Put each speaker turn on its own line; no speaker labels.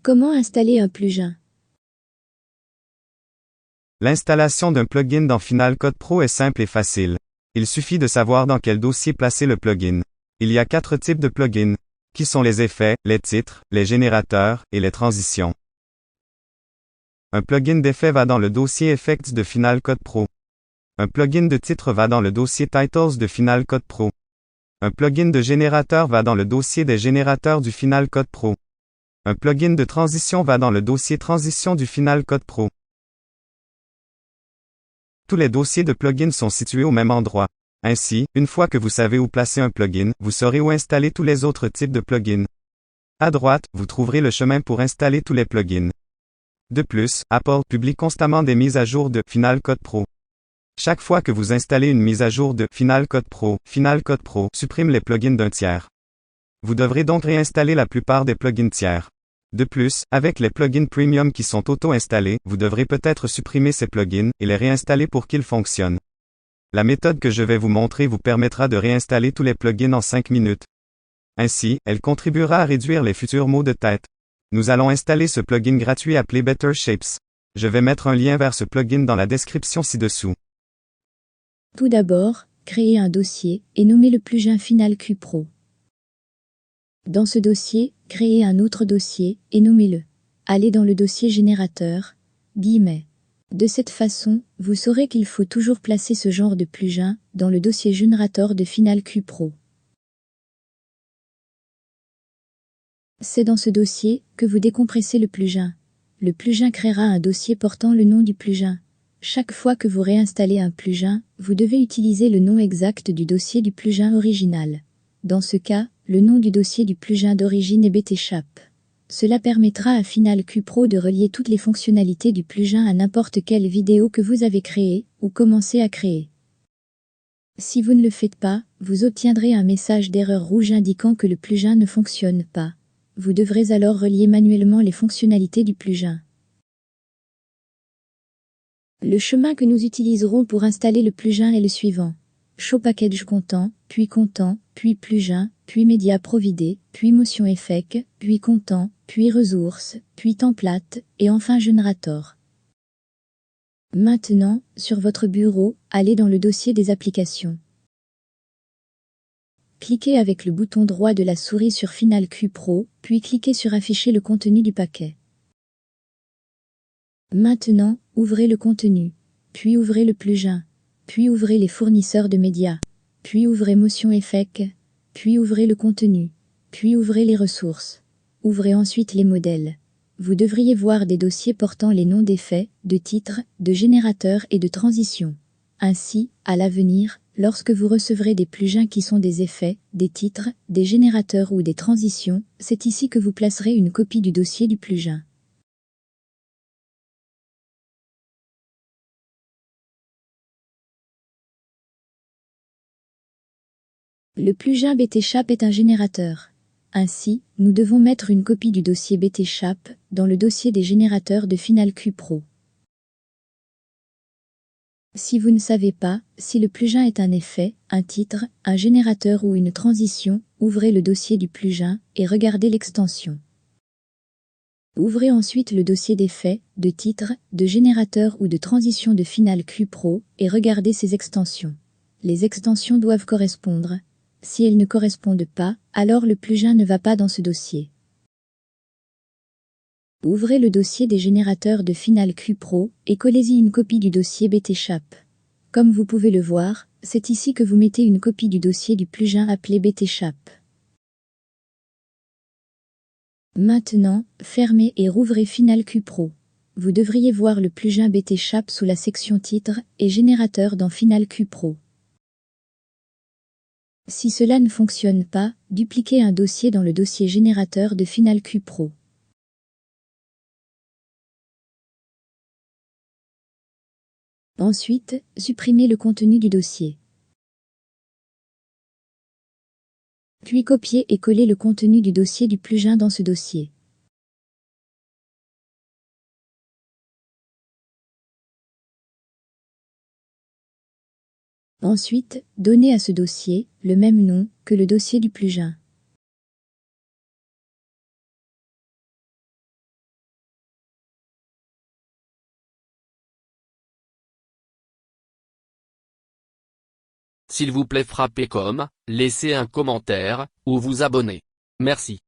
Comment installer un plugin?
L'installation d'un plugin dans Final Cut Pro est simple et facile. Il suffit de savoir dans quel dossier placer le plugin. Il y a 4 types de plugins, qui sont les effets, les titres, les générateurs, et les transitions. Un plugin d'effet va dans le dossier Effects de Final Cut Pro. Un plugin de titre va dans le dossier Titles de Final Cut Pro. Un plugin de générateur va dans le dossier des générateurs du Final Cut Pro. Un plugin de transition va dans le dossier Transition du Final Cut Pro. Tous les dossiers de plugins sont situés au même endroit. Ainsi, une fois que vous savez où placer un plugin, vous saurez où installer tous les autres types de plugins. À droite, vous trouverez le chemin pour installer tous les plugins. De plus, Apple publie constamment des mises à jour de Final Cut Pro. Chaque fois que vous installez une mise à jour de Final Cut Pro supprime les plugins d'un tiers. Vous devrez donc réinstaller la plupart des plugins tiers. De plus, avec les plugins premium qui sont auto-installés, vous devrez peut-être supprimer ces plugins et les réinstaller pour qu'ils fonctionnent. La méthode que je vais vous montrer vous permettra de réinstaller tous les plugins en 5 minutes. Ainsi, elle contribuera à réduire les futurs maux de tête. Nous allons installer ce plugin gratuit appelé Better Shapes. Je vais mettre un lien vers ce plugin dans la description ci-dessous.
Tout d'abord, créez un dossier et nommez le plugin Final Cut Pro. Dans ce dossier, créez un autre dossier et nommez-le. Allez dans le dossier Générateur, guillemets. De cette façon, vous saurez qu'il faut toujours placer ce genre de plugin dans le dossier Générateur de Final Cut Pro. C'est dans ce dossier que vous décompressez le plugin. Le plugin créera un dossier portant le nom du plugin. Chaque fois que vous réinstallez un plugin, vous devez utiliser le nom exact du dossier du plugin original. Dans ce cas, le nom du dossier du plugin d'origine est BTShap. Cela permettra à Final Cut Pro de relier toutes les fonctionnalités du plugin à n'importe quelle vidéo que vous avez créée ou commencé à créer. Si vous ne le faites pas, vous obtiendrez un message d'erreur rouge indiquant que le plugin ne fonctionne pas. Vous devrez alors relier manuellement les fonctionnalités du plugin. Le chemin que nous utiliserons pour installer le plugin est le suivant. Show Package Content, puis plugin, puis Media Provided, puis Motion Effect, puis Content, puis Ressources, puis Template, et enfin Generator. Maintenant, sur votre bureau, allez dans le dossier des applications. Cliquez avec le bouton droit de la souris sur Final Cut Pro, puis cliquez sur Afficher le contenu du paquet. Maintenant, ouvrez le contenu, puis ouvrez le plugin, puis ouvrez les fournisseurs de médias, puis ouvrez Motion Effect, puis ouvrez le contenu, puis ouvrez les ressources. Ouvrez ensuite les modèles. Vous devriez voir des dossiers portant les noms d'effets, de titres, de générateurs et de transitions. Ainsi, à l'avenir, lorsque vous recevrez des plugins qui sont des effets, des titres, des générateurs ou des transitions, c'est ici que vous placerez une copie du dossier du plugin. Le plugin BTShap est un générateur. Ainsi, nous devons mettre une copie du dossier BTShap dans le dossier des générateurs de Final Cut Pro. Si vous ne savez pas si le plugin est un effet, un titre, un générateur ou une transition, ouvrez le dossier du plugin et regardez l'extension. Ouvrez ensuite le dossier d'effets, de titres, de générateurs ou de transition de Final Cut Pro et regardez ces extensions. Les extensions doivent correspondre. Si elles ne correspondent pas, alors le plugin ne va pas dans ce dossier. Ouvrez le dossier des générateurs de Final Cut Pro et collez-y une copie du dossier BTShap. Comme vous pouvez le voir, c'est ici que vous mettez une copie du dossier du plugin appelé BTShap. Maintenant, fermez et rouvrez Final Cut Pro. Vous devriez voir le plugin BTShap sous la section Titres et Générateurs dans Final Cut Pro. Si cela ne fonctionne pas, dupliquez un dossier dans le dossier Générateur de Final Cut Pro. Ensuite, supprimez le contenu du dossier. Puis copiez et collez le contenu du dossier du plugin dans ce dossier. Ensuite, donnez à ce dossier le même nom que le dossier du plugin.
S'il vous plaît frappez comme, laissez un commentaire, ou vous abonner. Merci.